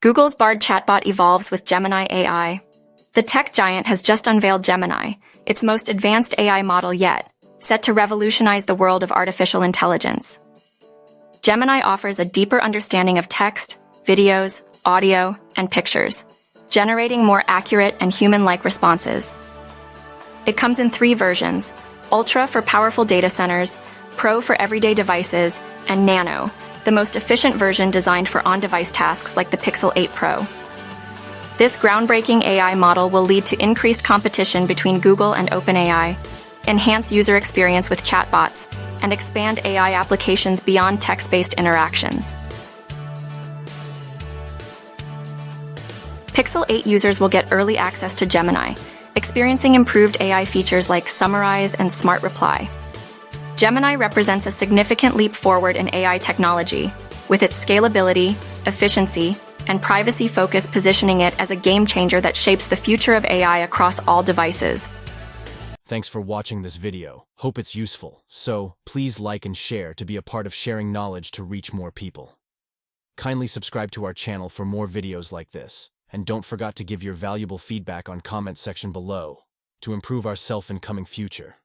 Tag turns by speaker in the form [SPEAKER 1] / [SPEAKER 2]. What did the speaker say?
[SPEAKER 1] Google's Bard chatbot evolves with Gemini AI. The tech giant has just unveiled Gemini, its most advanced AI model yet, set to revolutionize the world of artificial intelligence. Gemini offers a deeper understanding of text, videos, audio, and pictures, generating more accurate and human-like responses. It comes in 3 versions: Ultra for powerful data centers, Pro for everyday devices, and Nano, the most efficient version designed for on-device tasks like the Pixel 8 Pro. This groundbreaking AI model will lead to increased competition between Google and OpenAI, enhance user experience with chatbots, and expand AI applications beyond text-based interactions. Pixel 8 users will get early access to Gemini, experiencing improved AI features like Summarize and Smart Reply. Gemini represents a significant leap forward in AI technology, with its scalability, efficiency, and privacy focus positioning it as a game-changer that shapes the future of AI across all devices.
[SPEAKER 2] Thanks for watching this video. Hope it's useful. So, please like and share to be a part of sharing knowledge to reach more people. Kindly subscribe to our channel for more videos like this. And don't forget to give your valuable feedback on comment section below to improve our in coming future.